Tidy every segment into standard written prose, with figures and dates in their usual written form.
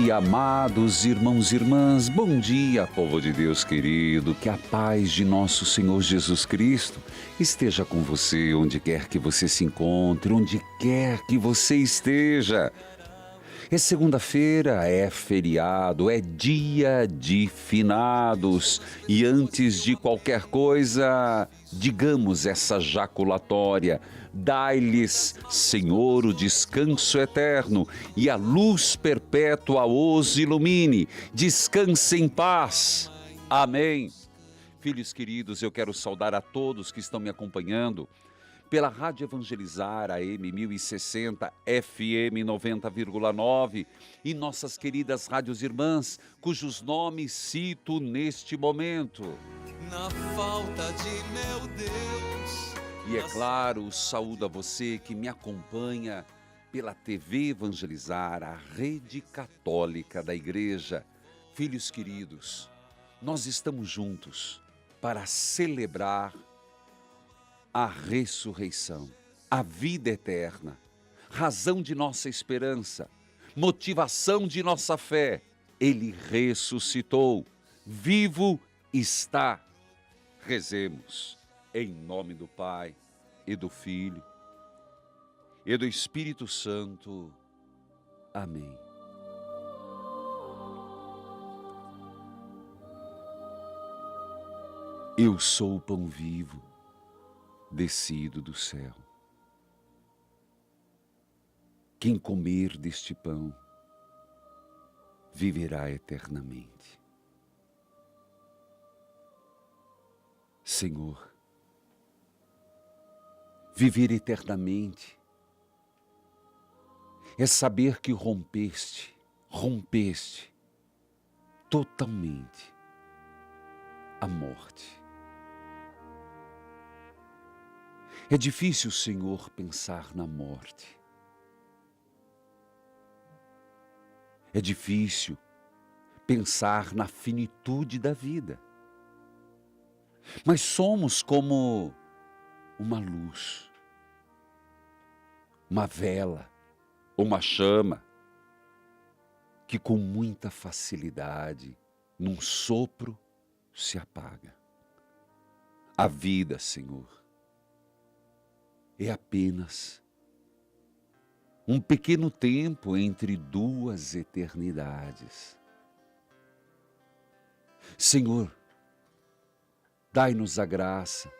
dia, amados irmãos e irmãs, bom dia, povo de Deus querido, que a paz de nosso Senhor Jesus Cristo esteja com você, onde quer que você se encontre, onde quer que você esteja. É segunda-feira, é feriado, é dia de finados. E antes de qualquer coisa, digamos essa jaculatória: dai-lhes, Senhor, o descanso eterno e a luz perpétua os ilumine. Descanse em paz. Amém. Filhos queridos, eu quero saudar a todos que estão me acompanhando pela Rádio Evangelizar, AM 1060, FM 90,9 e nossas queridas rádios irmãs, cujos nomes cito neste momento. Na falta de meu Deus. E é claro, saúdo a você que me acompanha pela TV Evangelizar, a rede católica da Igreja. Filhos queridos, nós estamos juntos para celebrar a ressurreição, a vida eterna, razão de nossa esperança, motivação de nossa fé. Ele ressuscitou, vivo está. Rezemos em nome do Pai e do Filho e do Espírito Santo. Amém. Eu sou o pão vivo, descido do céu. Quem comer deste pão viverá eternamente. Senhor, viver eternamente é saber que rompeste totalmente a morte. É difícil, Senhor, pensar na morte. É difícil pensar na finitude da vida. Mas somos como uma luz, uma vela, uma chama, que com muita facilidade, num sopro, se apaga. A vida, Senhor, é apenas um pequeno tempo entre duas eternidades. Senhor, dai-nos a graça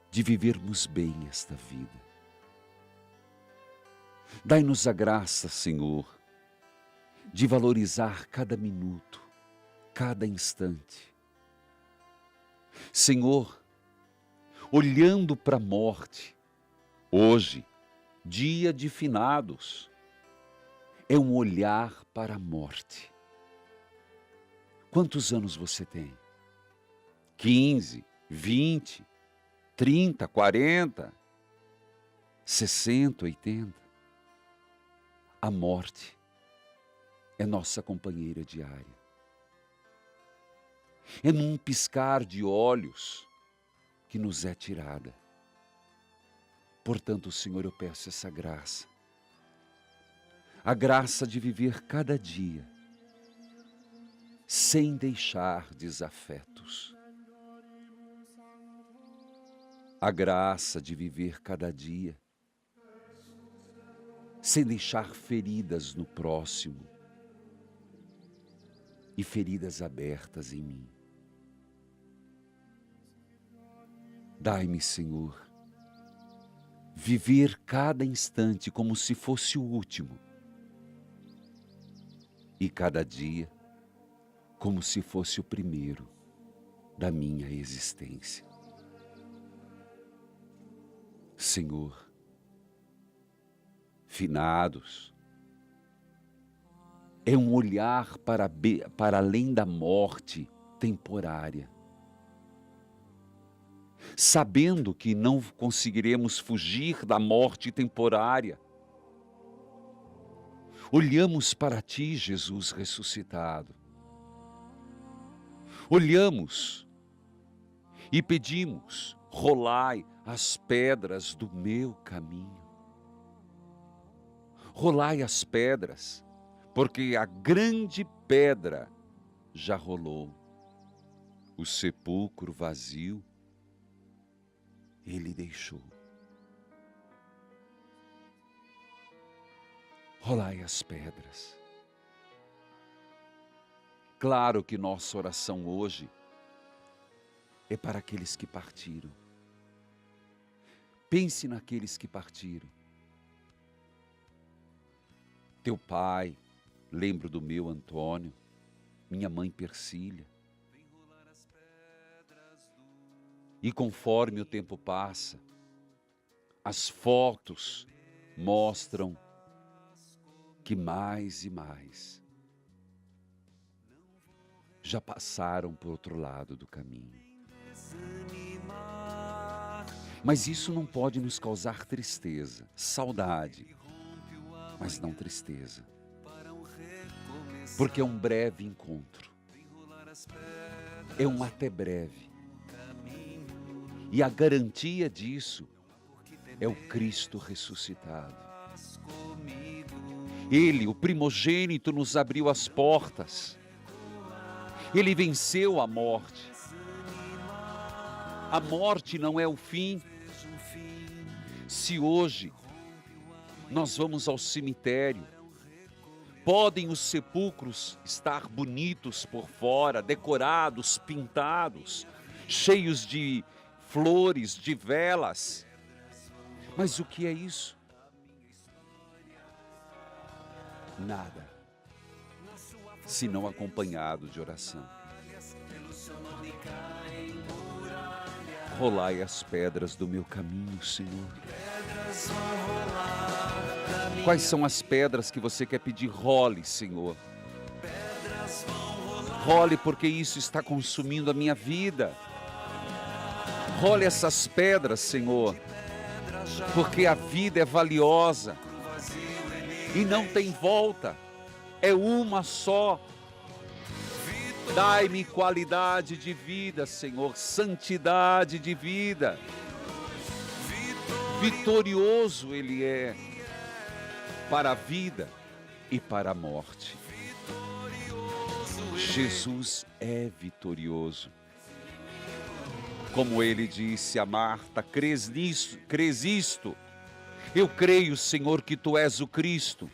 de vivermos bem esta vida. Dai-nos a graça, Senhor, de valorizar cada minuto, cada instante. Senhor, olhando para a morte, hoje, dia de finados, é um olhar para a morte. Quantos anos você tem? 15, 20, 30, 40, 60, 80? A morte é nossa companheira diária. É num piscar de olhos que nos é tirada. Portanto, Senhor, eu peço essa graça. A graça de viver cada dia sem deixar desafetos. A graça de viver cada dia sem deixar feridas no próximo e feridas abertas em mim. Dai-me, Senhor, viver cada instante como se fosse o último e cada dia como se fosse o primeiro da minha existência. Senhor, finados é um olhar para além da morte temporária, sabendo que não conseguiremos fugir da morte temporária. Olhamos para Ti, Jesus ressuscitado. Olhamos e pedimos: rolai as pedras do meu caminho. Rolai as pedras porque a grande pedra já rolou. O sepulcro vazio ele deixou. Rolai as pedras. Claro que nossa oração hoje é para aqueles que partiram. Pense naqueles que partiram. Teu pai, lembro do meu Antônio, minha mãe Persília. E conforme o tempo passa, as fotos mostram que mais e mais já passaram por outro lado do caminho. Mas isso não pode nos causar tristeza, saudade, mas não tristeza. Porque é um breve encontro. É um até breve. E a garantia disso é o Cristo ressuscitado. Ele, o primogênito, nos abriu as portas. Ele venceu a morte. A morte não é o fim. Se hoje nós vamos ao cemitério, podem os sepulcros estar bonitos por fora, decorados, pintados, cheios de flores, de velas. Mas o que é isso? Nada, se não acompanhado de oração. Rolai as pedras do meu caminho, Senhor. Quais são as pedras que você quer pedir? Role, Senhor. Role, porque isso está consumindo a minha vida. Role essas pedras, Senhor, porque a vida é valiosa e não tem volta, é uma só. Dai-me qualidade de vida, Senhor, santidade de vida. Vitorioso Ele é para a vida e para a morte. Jesus é vitorioso. Como Ele disse a Marta, crês nisso, crês isto? Eu creio, Senhor, que Tu és o Cristo,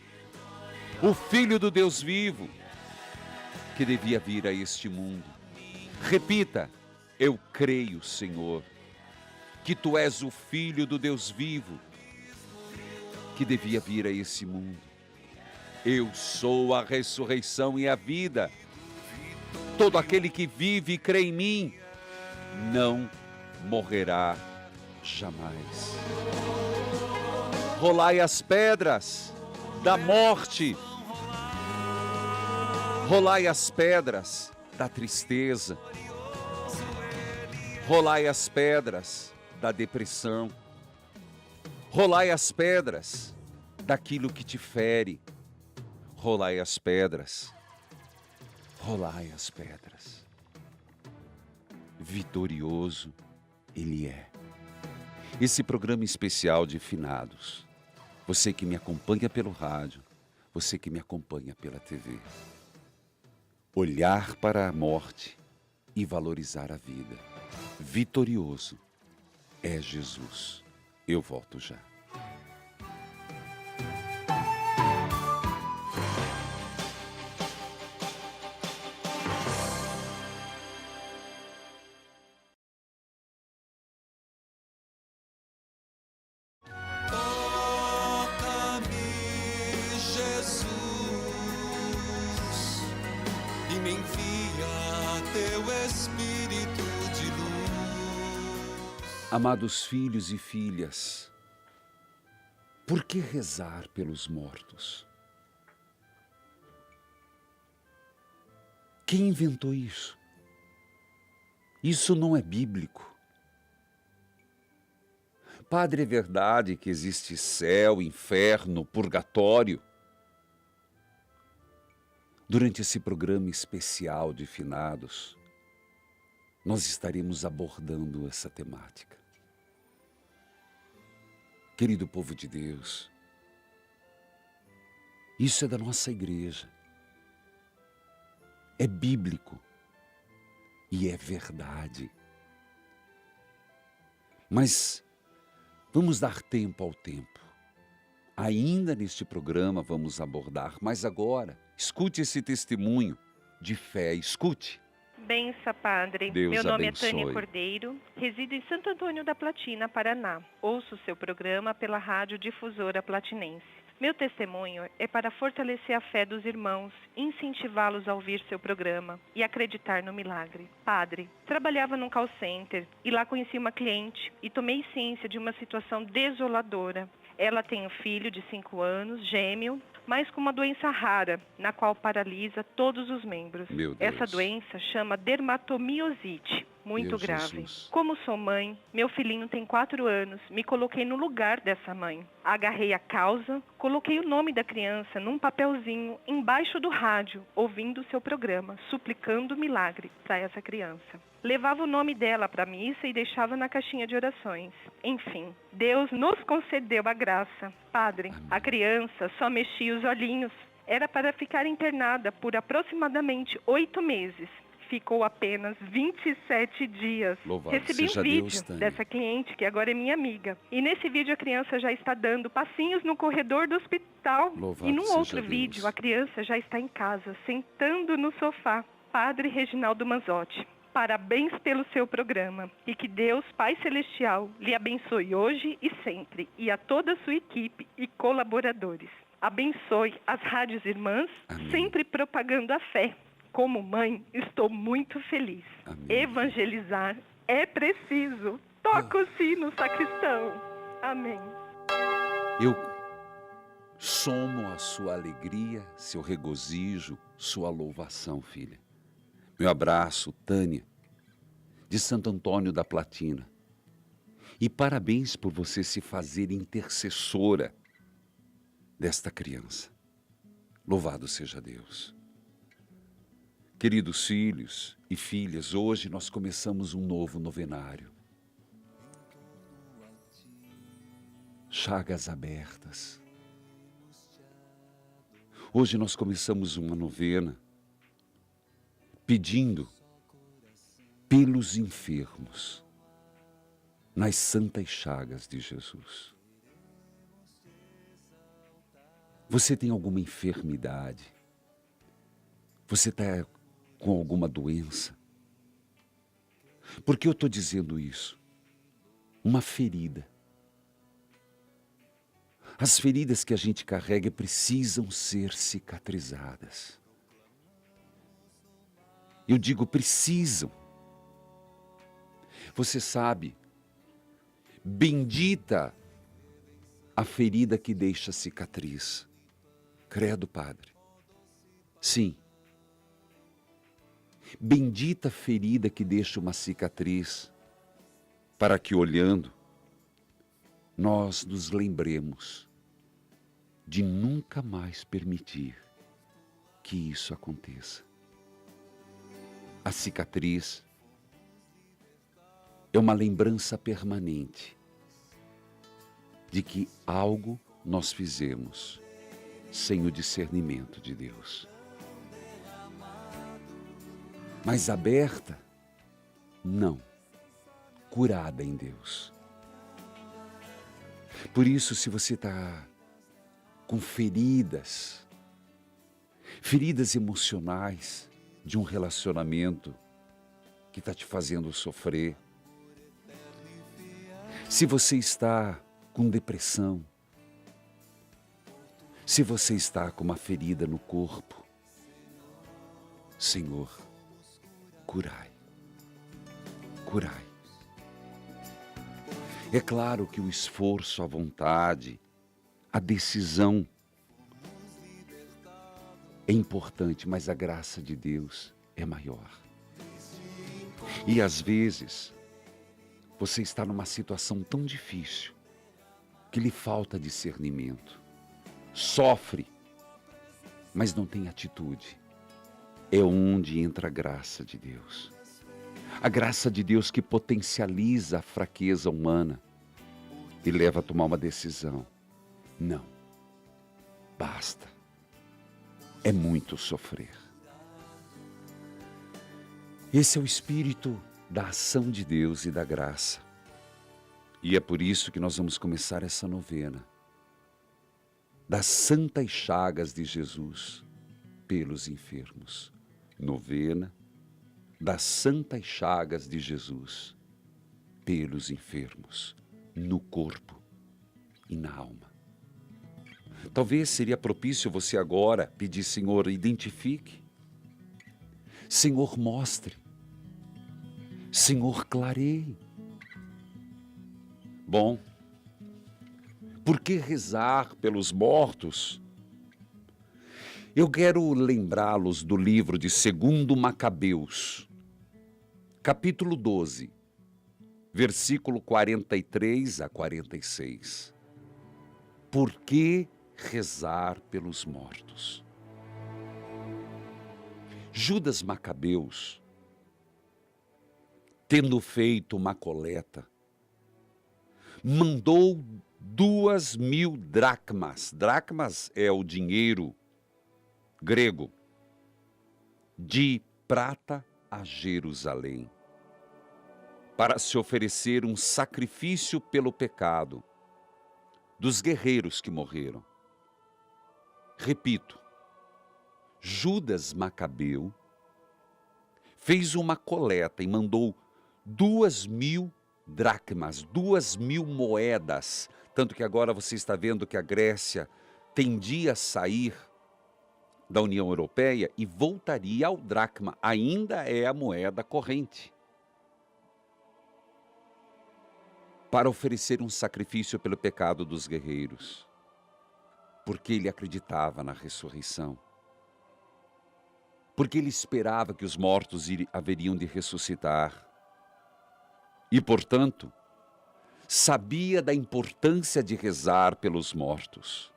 o Filho do Deus vivo, que devia vir a este mundo. Repita, eu creio, Senhor, que Tu és o Filho do Deus vivo, que devia vir a esse mundo. Eu sou a ressurreição e a vida. Todo aquele que vive e crê em mim, não morrerá jamais. Rolai as pedras da morte. Rolai as pedras da tristeza. Rolai as pedras da depressão. Rolai as pedras daquilo que te fere. Rolai as pedras. Rolai as pedras. Vitorioso Ele é. Esse programa especial de finados. Você que me acompanha pelo rádio, você que me acompanha pela TV. Olhar para a morte e valorizar a vida. Vitorioso é Jesus. Eu volto já. E me envia teu Espírito de luz. Amados filhos e filhas, por que rezar pelos mortos? Quem inventou isso? Isso não é bíblico. Padre, é verdade que existe céu, inferno, purgatório? Durante esse programa especial de finados, nós estaremos abordando essa temática. Querido povo de Deus, Isso é da nossa igreja. É bíblico e é verdade. Mas vamos dar tempo ao tempo. Ainda neste programa vamos abordar, mas agora, escute esse testemunho de fé, escute. Bença, Padre. Deus Meu nome abençoe. é Tânia Cordeiro, resido em Santo Antônio da Platina, Paraná. Ouço seu programa pela Rádio Difusora Platinense. Meu testemunho é para fortalecer a fé dos irmãos, incentivá-los a ouvir seu programa e acreditar no milagre. Padre, trabalhava num call center e lá conheci uma cliente e tomei ciência de uma situação desoladora. Ela tem um filho de 5 anos, gêmeo, mas com uma doença rara, na qual paralisa todos os membros. Meu Deus. Essa doença chama dermatomiosite, muito Meu grave. Jesus. Como sou mãe, meu filhinho tem 4 anos, me coloquei no lugar dessa mãe. Agarrei a causa, coloquei o nome da criança num papelzinho embaixo do rádio, ouvindo o seu programa, suplicando milagre para essa criança. Levava o nome dela para a missa e deixava na caixinha de orações. Enfim, Deus nos concedeu a graça. Padre, a criança só mexia os olhinhos. Era para ficar internada por aproximadamente 8 meses. Ficou apenas 27 dias. Louvado Recebi seja um vídeo Deus, Tânia. dessa cliente, que agora é minha amiga. E nesse vídeo a criança já está dando passinhos no corredor do hospital. Louvado E num seja outro Deus. vídeo a criança já está em casa, sentando no sofá. Padre Reginaldo Manzotti, parabéns pelo seu programa. E que Deus, Pai Celestial, lhe abençoe hoje e sempre. E a toda a sua equipe e colaboradores. Abençoe as rádios irmãs, Amém. sempre propagando a fé. Como mãe, estou muito feliz. Amém. Evangelizar é preciso. Toca o sino, sacristão. Amém. Eu somo a sua alegria, seu regozijo, sua louvação, filha. Meu abraço, Tânia, de Santo Antônio da Platina. E parabéns por você se fazer intercessora desta criança. Louvado seja Deus. Queridos filhos e filhas, hoje nós começamos um novo novenário. Chagas abertas. Hoje nós começamos uma novena pedindo pelos enfermos nas santas chagas de Jesus. Você tem alguma enfermidade? Você está com alguma doença? Por que eu estou dizendo isso? Uma ferida. As feridas que a gente carrega precisam ser cicatrizadas. Eu digo precisam. Você sabe, bendita a ferida que deixa cicatriz. Credo, Padre. Sim. Bendita a ferida que deixa uma cicatriz, para que olhando, nós nos lembremos de nunca mais permitir que isso aconteça. A cicatriz é uma lembrança permanente de que algo nós fizemos sem o discernimento de Deus. Mas aberta, não. Curada em Deus. Por isso, se você está com feridas emocionais de um relacionamento que está te fazendo sofrer, se você está com depressão, se você está com uma ferida no corpo, Senhor, curai, curai. É claro que o esforço, a vontade, a decisão é importante, mas a graça de Deus é maior. E às vezes, você está numa situação tão difícil que lhe falta discernimento. Sofre, mas não tem atitude. É onde entra a graça de Deus. A graça de Deus que potencializa a fraqueza humana e leva a tomar uma decisão. Não. Basta. é muito sofrer. Esse é o espírito da ação de Deus e da graça. E é por isso que nós vamos começar essa novena das santas chagas de Jesus pelos enfermos. Novena das santas chagas de Jesus pelos enfermos, no corpo e na alma. Talvez seria propício você agora pedir: Senhor, identifique. Senhor, mostre. Senhor, clareie. Bom, por que rezar pelos mortos? Eu quero lembrá-los do livro de 2 Macabeus, capítulo 12, versículo 43 a 46. Por que rezar pelos mortos? Judas Macabeus, tendo feito uma coleta, mandou 2.000 dracmas. Dracmas é o dinheiro grego, de prata a Jerusalém, para se oferecer um sacrifício pelo pecado dos guerreiros que morreram. Repito, Judas Macabeu fez uma coleta e mandou 2.000 dracmas, 2.000 moedas, tanto que agora você está vendo que a Grécia tendia a sair da União Europeia e voltaria ao dracma, ainda é a moeda corrente, para oferecer um sacrifício pelo pecado dos guerreiros, porque ele acreditava na ressurreição, porque ele esperava que os mortos haveriam de ressuscitar, e, portanto, sabia da importância de rezar pelos mortos.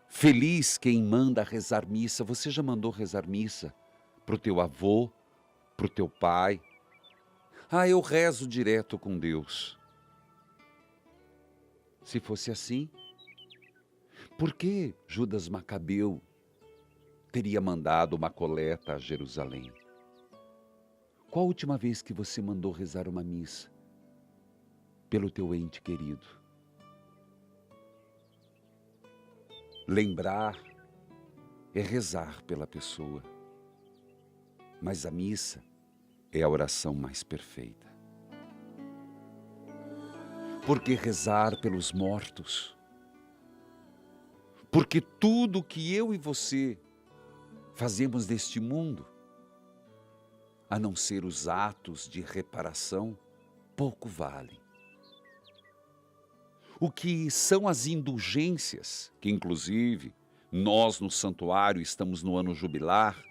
Feliz quem manda rezar missa. Você já mandou rezar missa para o teu avô, para o teu pai? Ah, eu rezo direto com Deus. Se fosse assim, por que Judas Macabeu teria mandado uma coleta a Jerusalém? Qual a última vez que você mandou rezar uma missa pelo teu ente querido? Lembrar é rezar pela pessoa, mas a missa é a oração mais perfeita. Por que rezar pelos mortos? Porque tudo que eu e você fazemos neste mundo, a não ser os atos de reparação, pouco vale. O que são as indulgências, que inclusive nós no santuário estamos no ano jubilar,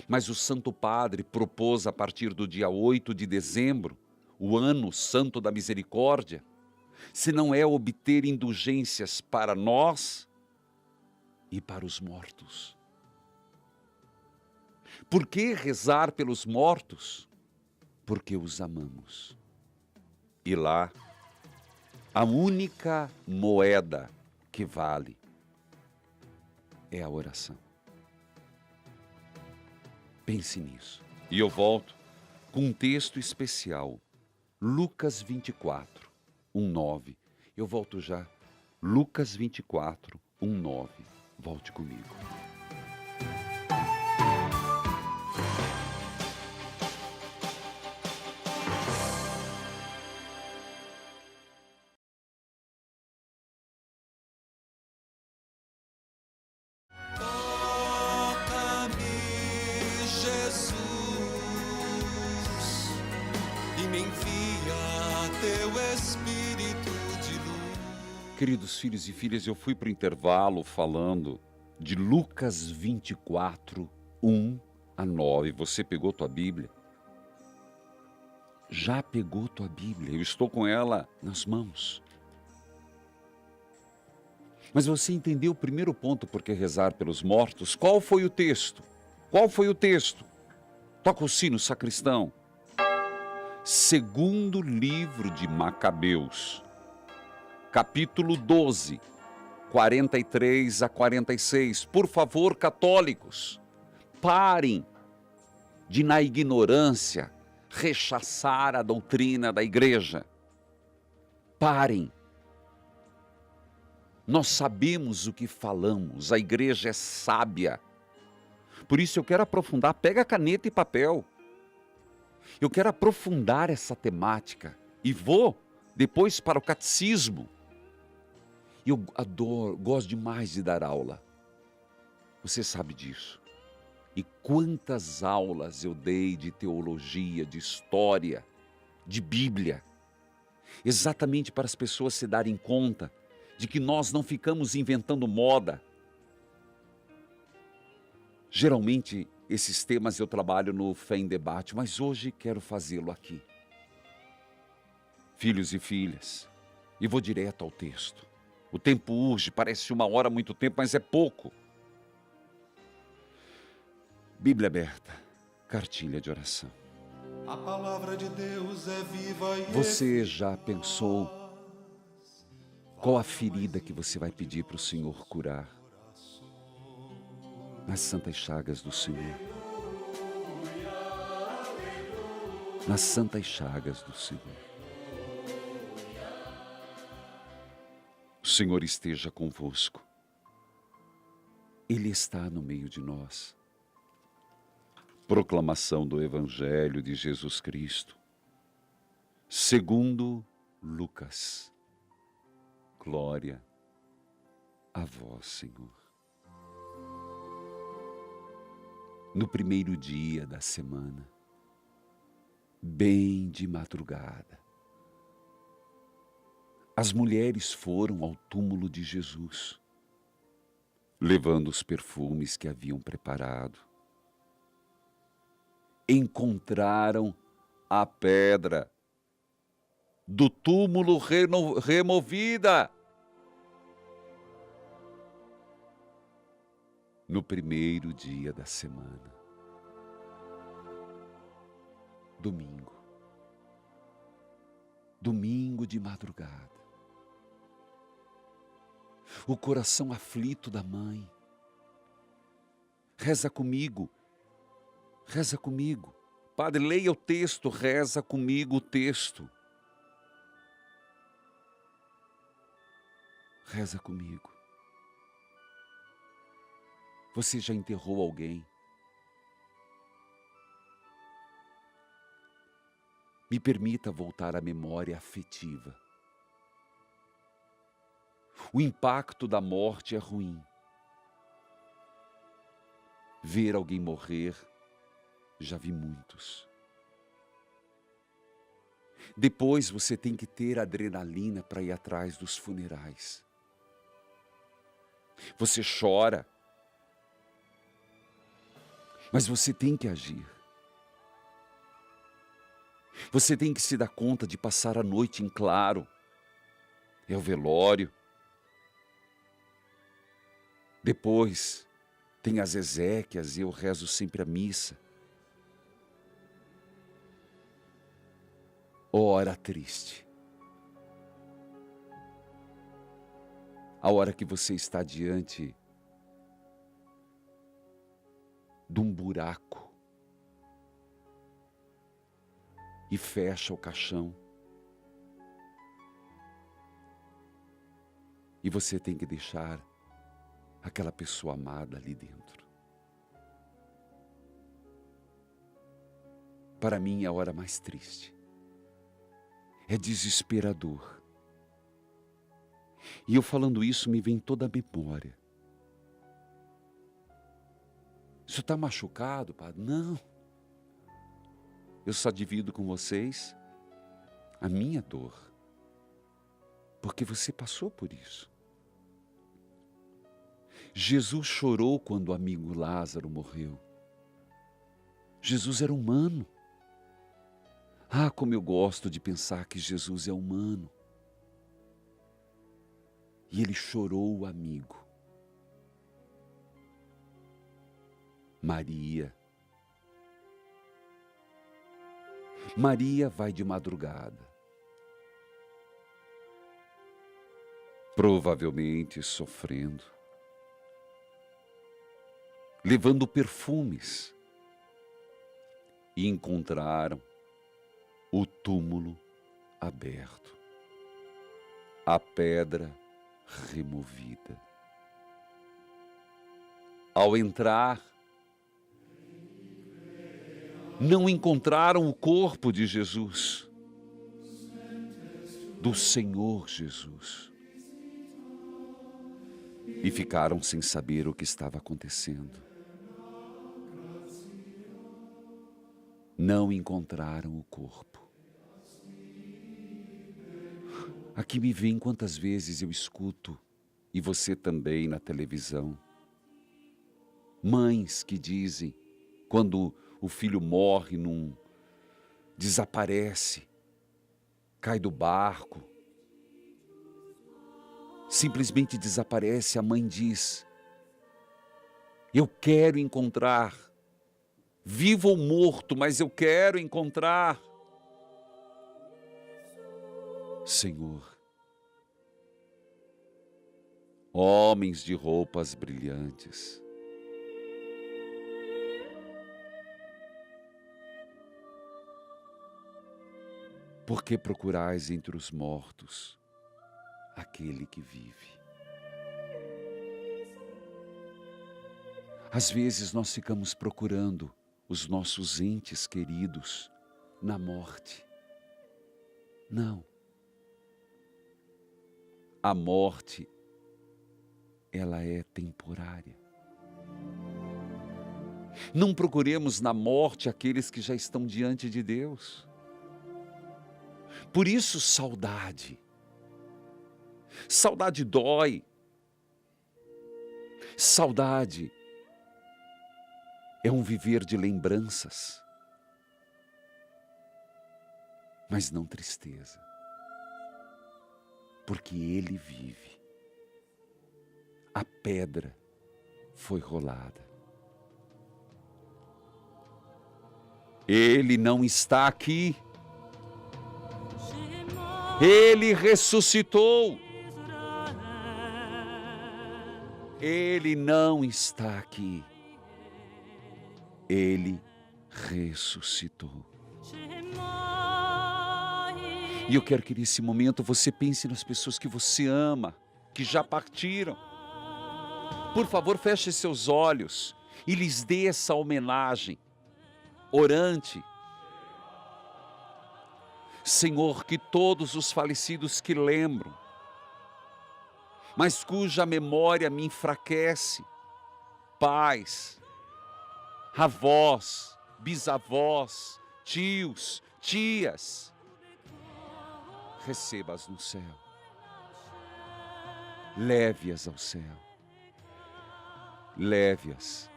mas o Santo Padre propôs a partir do dia 8 de dezembro, o ano santo da misericórdia, se não é obter indulgências para nós e para os mortos. Por que rezar pelos mortos? Porque os amamos. E lá, a única moeda que vale é a oração. Pense nisso. E eu volto com um texto especial. Lucas 24, 1:9. Eu volto já. Lucas 24, 1:9. Volte comigo. Queridos filhos e filhas, eu fui para o intervalo falando de Lucas 24, 1-9. Você pegou tua Bíblia? Já pegou tua Bíblia? Eu estou com ela nas mãos. Mas você entendeu o primeiro ponto, por que rezar pelos mortos? Qual foi o texto? Qual foi o texto? Toca o sino, sacristão. Segundo livro de Macabeus, capítulo 12, 43 a 46. Por favor, católicos, parem de, na ignorância, rechaçar a doutrina da igreja. Parem. Nós sabemos o que falamos, a igreja é sábia. Por isso eu quero aprofundar, pega caneta e papel. Eu quero aprofundar essa temática e vou depois para o catecismo. Eu adoro, gosto demais de dar aula. Você sabe disso. E quantas aulas eu dei de teologia, de história, de Bíblia. Exatamente para as pessoas se darem conta de que nós não ficamos inventando moda. Geralmente, esses temas eu trabalho no Fé em Debate, mas hoje quero fazê-lo aqui. Filhos e filhas, e vou direto ao texto. O tempo urge, parece 1 hora, muito tempo, mas é pouco. Bíblia aberta, cartilha de oração. A palavra de Deus é viva e Você já pensou qual a ferida que você vai pedir para o Senhor curar? Nas santas chagas do Senhor. Nas santas chagas do Senhor. O Senhor esteja convosco. Ele está no meio de nós. Proclamação do Evangelho de Jesus Cristo, segundo Lucas. Glória a vós, Senhor. No primeiro dia da semana, bem de madrugada, as mulheres foram ao túmulo de Jesus, levando os perfumes que haviam preparado. Encontraram a pedra do túmulo removida. No primeiro dia da semana, domingo de madrugada, o coração aflito da mãe, reza comigo, Padre, leia o texto, reza comigo o texto. Reza comigo. Você já enterrou alguém? Me permita voltar à memória afetiva. O impacto da morte é ruim. Ver alguém morrer, já vi muitos. Depois você tem que ter adrenalina para ir atrás dos funerais. Você chora, mas você tem que agir. Você tem que se dar conta de passar a noite em claro. É o velório. Depois tem as exéquias e eu rezo sempre a missa. Hora triste. A hora que você está diante de um buraco e fecha o caixão. E você tem que deixar aquela pessoa amada ali dentro. Para mim é a hora mais triste. É desesperador. E eu falando isso me vem toda a memória. Isso está machucado, Padre? Não. Eu só divido com vocês a minha dor. Porque você passou por isso. Jesus chorou quando o amigo Lázaro morreu. Jesus era humano. Ah, como eu gosto de pensar que Jesus é humano. E ele chorou o amigo. Maria vai de madrugada. provavelmente sofrendo, levando perfumes, e encontraram o túmulo aberto, a pedra removida. Ao entrar, não encontraram o corpo de Jesus, do Senhor Jesus, e ficaram sem saber o que estava acontecendo. Não encontraram o corpo. Aqui me vem quantas vezes eu escuto, e você também na televisão, mães que dizem, quando o filho morre, desaparece, cai do barco, simplesmente desaparece, a mãe diz: eu quero encontrar, vivo ou morto, mas eu quero encontrar. Senhor, homens de roupas brilhantes, por que procurais entre os mortos aquele que vive? Às vezes nós ficamos procurando os nossos entes queridos na morte. Não. A morte, ela é temporária. Não procuremos na morte aqueles que já estão diante de Deus. Por isso, saudade. Saudade dói. Saudade é um viver de lembranças, mas não tristeza, porque Ele vive. A pedra foi rolada. Ele não está aqui. Ele ressuscitou. Ele não está aqui. Ele ressuscitou. E eu quero que nesse momento você pense nas pessoas que você ama, que já partiram. Por favor, feche seus olhos e lhes dê essa homenagem orante. Senhor, que todos os falecidos que lembram, mas cuja memória me enfraquece, pais, avós, bisavós, tios, tias, receba-as no céu, leve-as ao céu, leve-as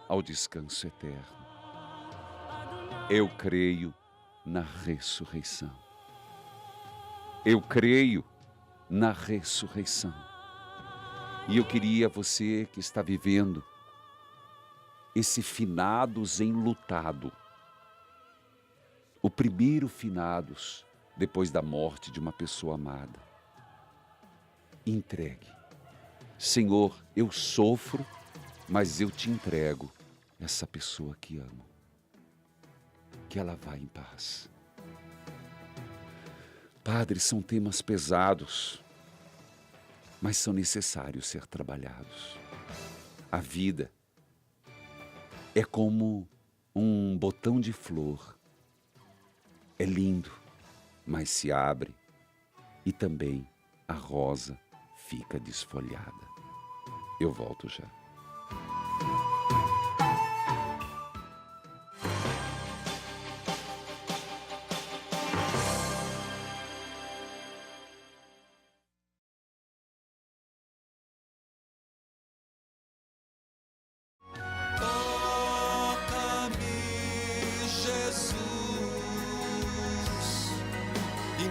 ao descanso eterno. Eu creio na ressurreição. Eu creio na ressurreição. E eu queria você que está vivendo esse finados enlutado, o primeiro finados depois da morte de uma pessoa amada, entregue. Senhor, eu sofro, mas eu te entrego essa pessoa que amo. Que ela vá em paz. Padre, são temas pesados, mas são necessários ser trabalhados. A vida é como um botão de flor. É lindo, mas se abre e também a rosa fica desfolhada. Eu volto já.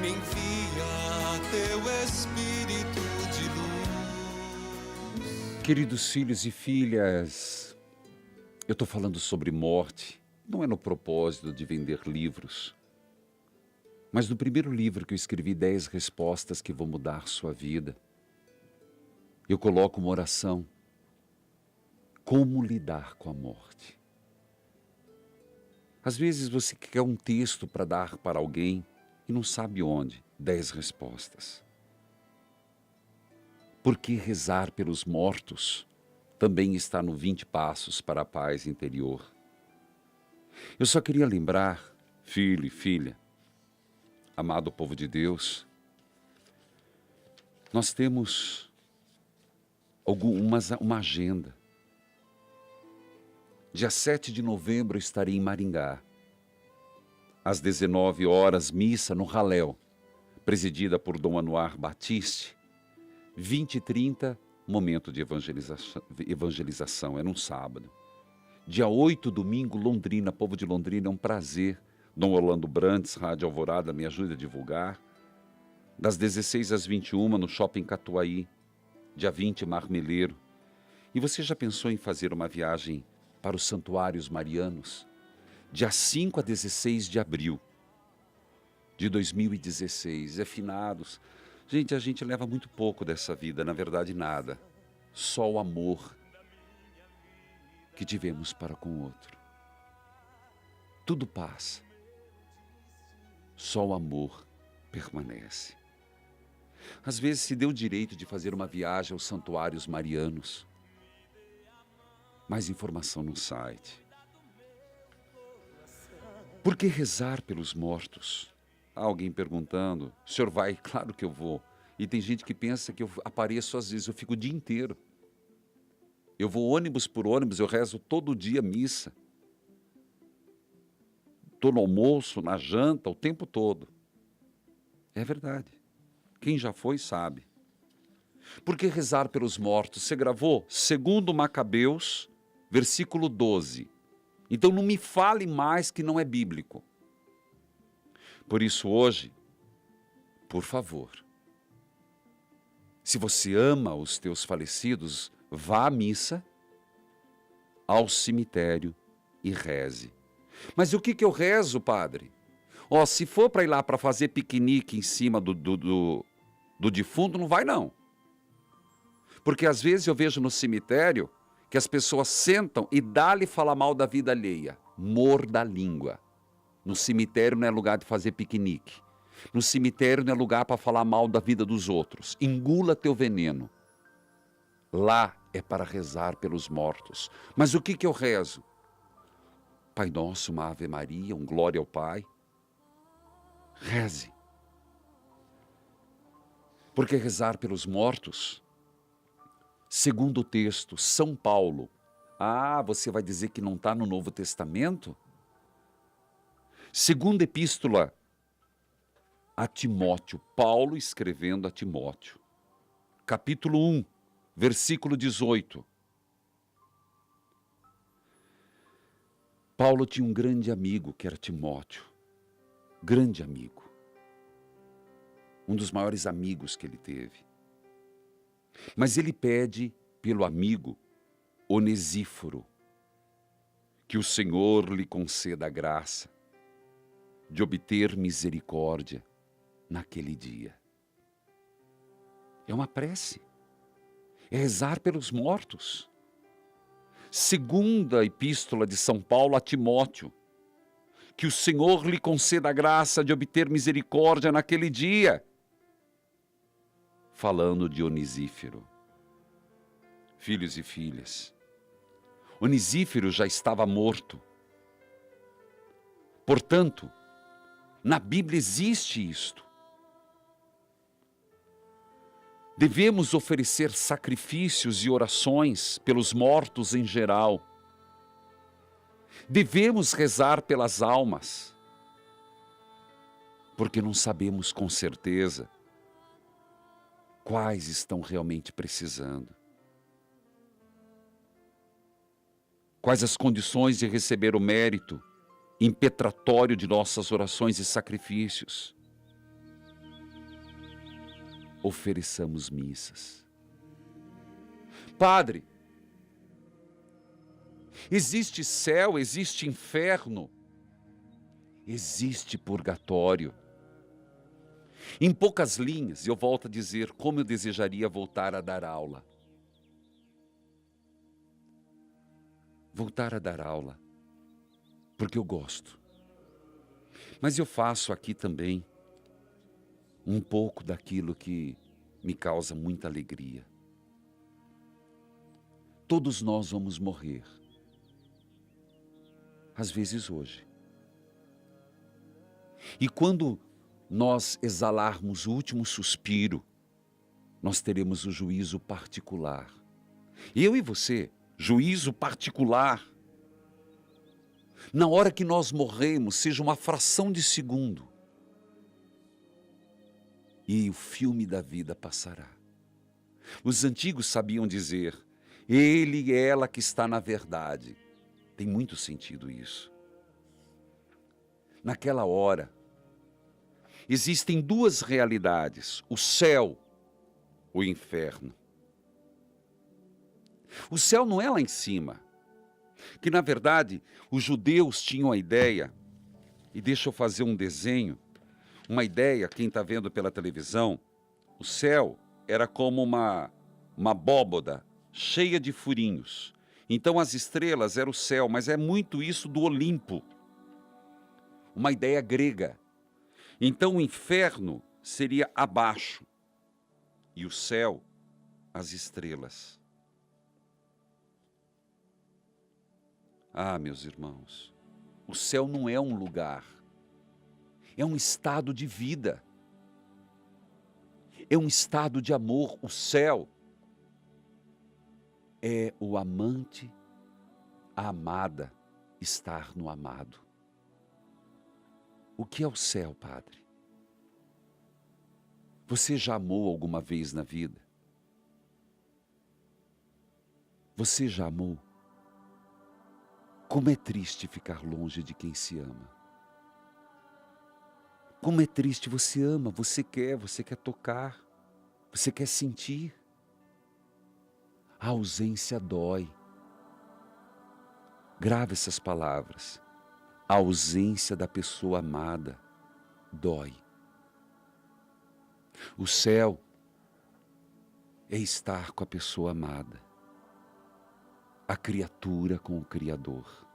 Me envia teu Espírito de luz. Queridos filhos e filhas, eu estou falando sobre morte, não é no propósito de vender livros, mas no primeiro livro que eu escrevi, 10 respostas que vão mudar sua vida, eu coloco uma oração. Como lidar com a morte? Às vezes você quer um texto para dar para alguém e não sabe onde. 10 respostas. Por que rezar pelos mortos também está no 20 passos para a paz interior? Eu só queria lembrar, filho e filha, amado povo de Deus, nós temos uma agenda. Dia 7 de novembro eu estarei em Maringá. Às 19 horas, missa no Raléu, presidida por Dom Anuar Batiste. 20h30, momento de evangelização, é num sábado. Dia 8, domingo, Londrina, povo de Londrina, é um prazer. Dom Orlando Brandes, Rádio Alvorada, me ajuda a divulgar. Das 16 às 21, no Shopping Catuaí. Dia 20, Marmeleiro. E você já pensou em fazer uma viagem para os santuários marianos? Dia 5 a 16 de abril de 2016, finados. Gente, a gente leva muito pouco dessa vida, na verdade nada. Só o amor que tivemos para com o outro. Tudo passa. Só o amor permanece. Às vezes se deu o direito de fazer uma viagem aos santuários marianos. Mais informação no site. Por que rezar pelos mortos? Há alguém perguntando, o senhor vai? Claro que eu vou. E tem gente que pensa que eu apareço às vezes, eu fico o dia inteiro. Eu vou ônibus por ônibus, eu rezo todo dia missa. Estou no almoço, na janta, o tempo todo. É verdade. Quem já foi sabe. Por que rezar pelos mortos? Você gravou? 2 Macabeus, versículo 12. Então não me fale mais que não é bíblico. Por isso hoje, por favor, se você ama os teus falecidos, vá à missa, ao cemitério e reze. Mas o que eu rezo, padre? Se for para ir lá para fazer piquenique em cima do defunto, não vai não. Porque às vezes eu vejo no cemitério que as pessoas sentam e dá-lhe falar mal da vida alheia. Morda a língua. No cemitério não é lugar de fazer piquenique. No cemitério não é lugar para falar mal da vida dos outros. Engula teu veneno. Lá é para rezar pelos mortos. Mas o que eu rezo? Pai Nosso, uma Ave Maria, um Glória ao Pai. Reze. Porque rezar pelos mortos, segundo o texto, São Paulo. Você vai dizer que não está no Novo Testamento? Segunda epístola a Timóteo, Paulo escrevendo a Timóteo. Capítulo 1, versículo 18. Paulo tinha um grande amigo que era Timóteo. Grande amigo. Um dos maiores amigos que ele teve. Mas ele pede pelo amigo Onesíforo que o Senhor lhe conceda a graça de obter misericórdia naquele dia. É uma prece. É rezar pelos mortos. Segunda epístola de São Paulo a Timóteo. Que o Senhor lhe conceda a graça de obter misericórdia naquele dia. Falando de Onesíforo. Filhos e filhas, Onesíforo já estava morto. Portanto, na Bíblia existe isto. Devemos oferecer sacrifícios e orações pelos mortos em geral. Devemos rezar pelas almas, porque não sabemos com certeza quais estão realmente precisando. Quais as condições de receber o mérito impetratório de nossas orações e sacrifícios. Ofereçamos missas. Padre, existe céu, existe inferno, existe purgatório. Em poucas linhas, eu volto a dizer como eu desejaria voltar a dar aula. voltar a dar aula, porque eu gosto. Mas eu faço aqui também um pouco daquilo que me causa muita alegria. Todos nós vamos morrer. Às vezes hoje. E quando nós exalarmos o último suspiro, nós teremos o juízo particular. Eu e você, juízo particular. Na hora que nós morremos, seja uma fração de segundo, e o filme da vida passará. Os antigos sabiam dizer, ele e ela que está na verdade. Tem muito sentido isso. Naquela hora, existem duas realidades, o céu, o inferno. O céu não é lá em cima, que na verdade os judeus tinham a ideia, e deixa eu fazer um desenho, uma ideia, quem está vendo pela televisão, o céu era como uma abóboda cheia de furinhos. Então as estrelas eram o céu, mas é muito isso do Olimpo, uma ideia grega. Então o inferno seria abaixo e o céu, as estrelas. Ah, meus irmãos, o céu não é um lugar, é um estado de vida, é um estado de amor. O céu é o amante, a amada, estar no amado. O que é o céu, Padre? Você já amou alguma vez na vida? Você já amou? Como é triste ficar longe de quem se ama. Como é triste, você ama, você quer tocar, você quer sentir. A ausência dói. Grave essas palavras. A ausência da pessoa amada dói. O céu é estar com a pessoa amada, a criatura com o Criador.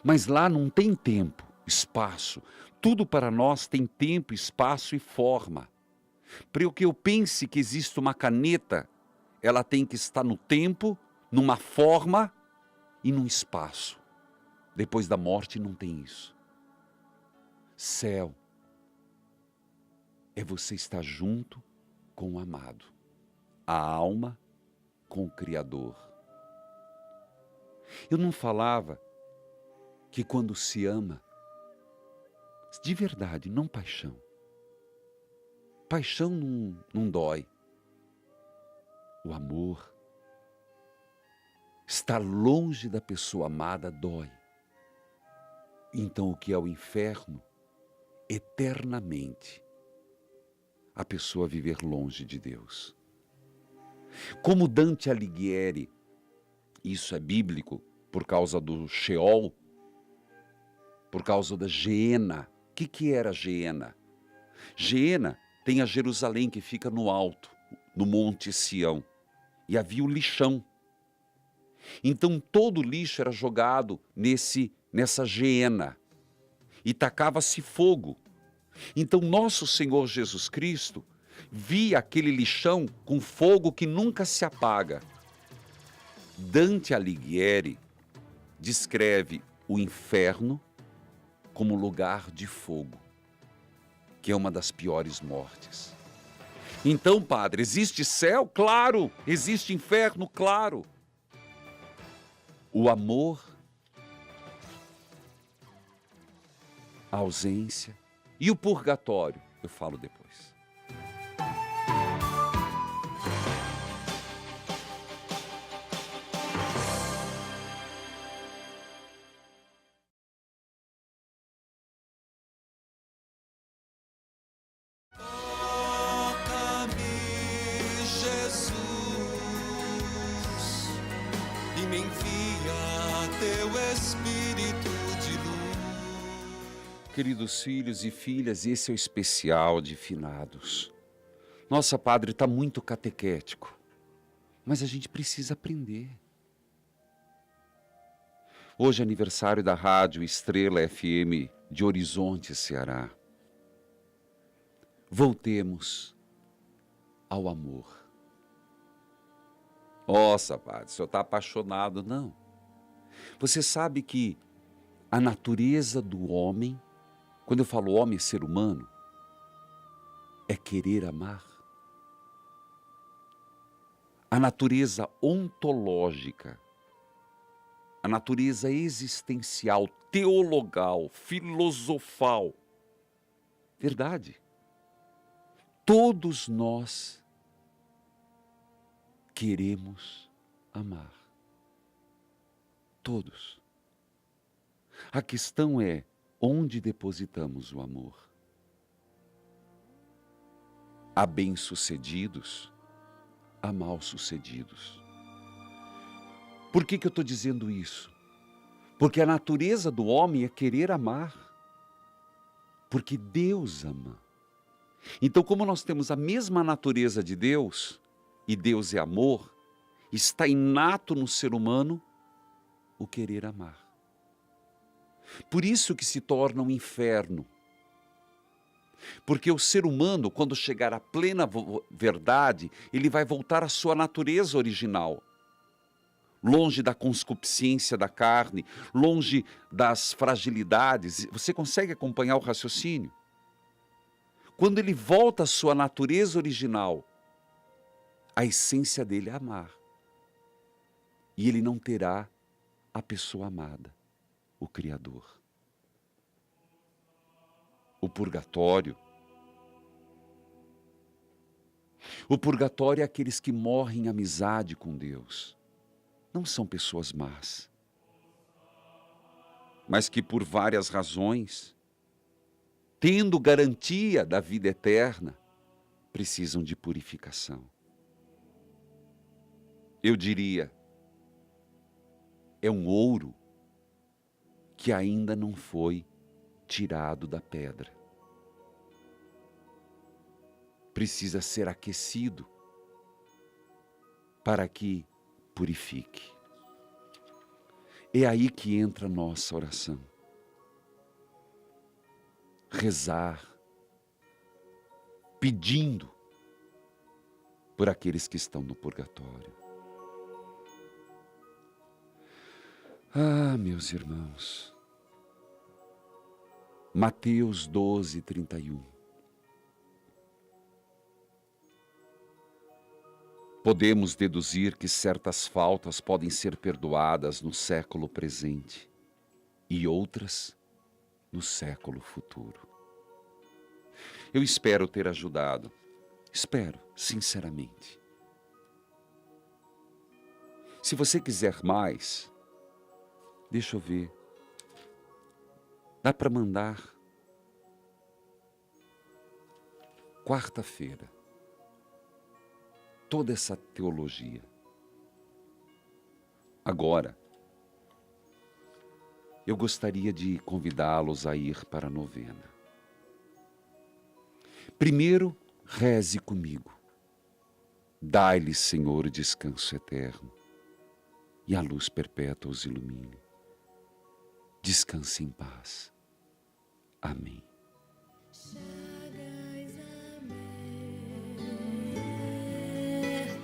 Mas lá não tem tempo, espaço. Tudo para nós tem tempo, espaço e forma. Para que eu pense que existe uma caneta, ela tem que estar no tempo, numa forma e num espaço. Depois da morte não tem isso. Céu é você estar junto com o amado, a alma com o Criador. Eu não falava que quando se ama, de verdade, não paixão. Paixão não dói. O amor, estar longe da pessoa amada dói. Então o que é o inferno? Eternamente, a pessoa viver longe de Deus. Como Dante Alighieri, isso é bíblico, por causa do Sheol, por causa da Geena. O que era Geena? Geena tem a Jerusalém que fica no alto, no Monte Sião. E havia o lixão. Então todo o lixo era jogado nessa Geena. E tacava-se fogo. Então nosso Senhor Jesus Cristo via aquele lixão com fogo que nunca se apaga. Dante Alighieri descreve o inferno como lugar de fogo, que é uma das piores mortes. Então, Padre, existe céu? Claro. Existe inferno? Claro. O amor, a ausência e o purgatório, eu falo depois. E me envia teu Espírito de luz. Queridos filhos e filhas, esse é o especial de finados. Nossa, Padre, está muito catequético, mas a gente precisa aprender. Hoje é aniversário da Rádio Estrela FM de Horizonte, Ceará. Voltemos ao amor. Nossa, padre, o senhor está apaixonado. Não. Você sabe que a natureza do homem, quando eu falo homem, ser humano, é querer amar. A natureza ontológica, a natureza existencial, teologal, filosofal. Verdade. Todos nós queremos amar. Todos. A questão é onde depositamos o amor. Há bem-sucedidos, há mal-sucedidos. Por que eu estou dizendo isso? Porque a natureza do homem é querer amar. Porque Deus ama. Então, como nós temos a mesma natureza de Deus, e Deus é amor, está inato no ser humano o querer amar. Por isso que se torna um inferno. Porque o ser humano, quando chegar à plena verdade, ele vai voltar à sua natureza original. Longe da concupiscência da carne, longe das fragilidades. Você consegue acompanhar o raciocínio? Quando ele volta à sua natureza original, a essência dele é amar. E ele não terá a pessoa amada, o Criador. O purgatório. O purgatório é aqueles que morrem em amizade com Deus. Não são pessoas más, mas que por várias razões, tendo garantia da vida eterna, precisam de purificação. Eu diria, é um ouro que ainda não foi tirado da pedra. Precisa ser aquecido para que purifique. É aí que entra a nossa oração. Rezar, pedindo por aqueles que estão no purgatório. Ah, meus irmãos, Mateus 12, 31. Podemos deduzir que certas faltas podem ser perdoadas no século presente e outras no século futuro. Eu espero ter ajudado. Espero, sinceramente. Se você quiser mais, deixa eu ver. Dá para mandar quarta-feira toda essa teologia. Agora, eu gostaria de convidá-los a ir para a novena. Primeiro, reze comigo. Dai-lhe, Senhor, descanso eterno, e a luz perpétua os ilumine. Descanse em paz. Amém.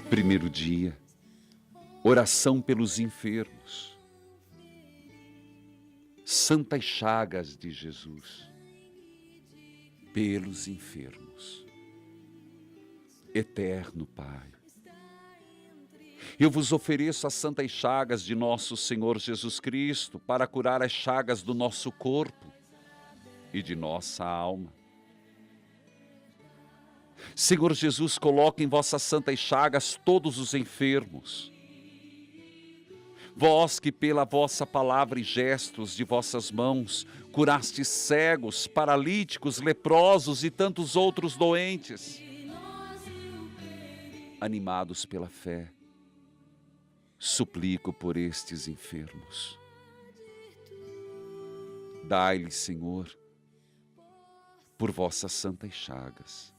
Primeiro dia, oração pelos enfermos. Santas chagas de Jesus, pelos enfermos. Eterno Pai, eu vos ofereço as santas chagas de nosso Senhor Jesus Cristo para curar as chagas do nosso corpo e de nossa alma. Senhor Jesus, coloque em vossas santas chagas todos os enfermos. Vós que pela vossa palavra e gestos de vossas mãos curastes cegos, paralíticos, leprosos e tantos outros doentes. Animados pela fé, suplico por estes enfermos. Dai-lhes, Senhor, por vossas santas chagas,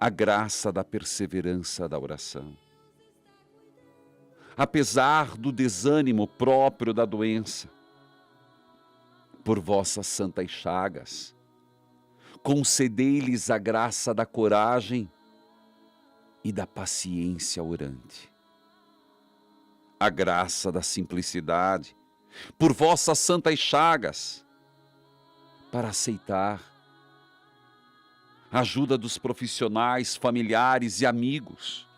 a graça da perseverança da oração, apesar do desânimo próprio da doença, por vossas santas chagas, concedei-lhes a graça da coragem e da paciência orante, a graça da simplicidade, por vossas santas chagas, para aceitar a ajuda dos profissionais, familiares e amigos,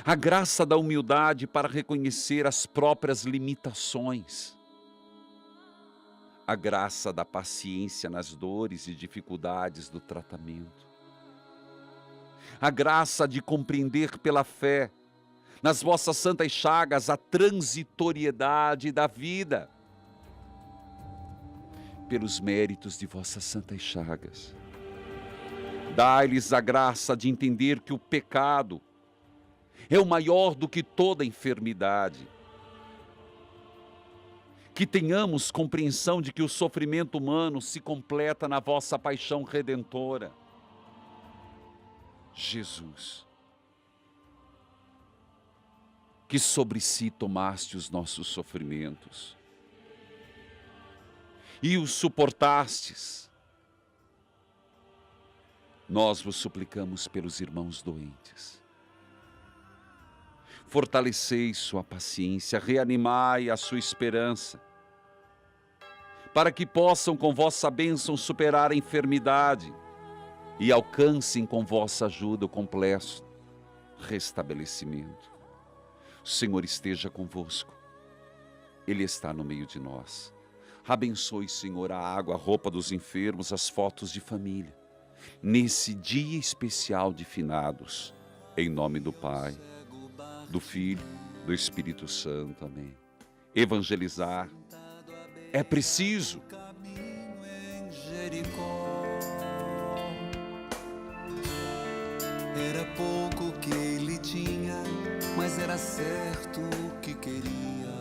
a graça da humildade para reconhecer as próprias limitações, a graça da paciência nas dores e dificuldades do tratamento, a graça de compreender pela fé, nas vossas santas chagas, a transitoriedade da vida, pelos méritos de vossas santas chagas. Dai-lhes a graça de entender que o pecado é o maior do que toda enfermidade. Que tenhamos compreensão de que o sofrimento humano se completa na vossa paixão redentora. Jesus, que sobre si tomaste os nossos sofrimentos e os suportastes, nós vos suplicamos pelos irmãos doentes. Fortalecei sua paciência, reanimai a sua esperança, para que possam com vossa bênção superar a enfermidade e alcancem com vossa ajuda o completo restabelecimento. O Senhor esteja convosco, Ele está no meio de nós. Abençoe, Senhor, a água, a roupa dos enfermos, as fotos de família, nesse dia especial de finados, em nome do Pai, do Filho, do Espírito Santo. Amém. Evangelizar é preciso. Era pouco que ele tinha, mas era certo o que queria.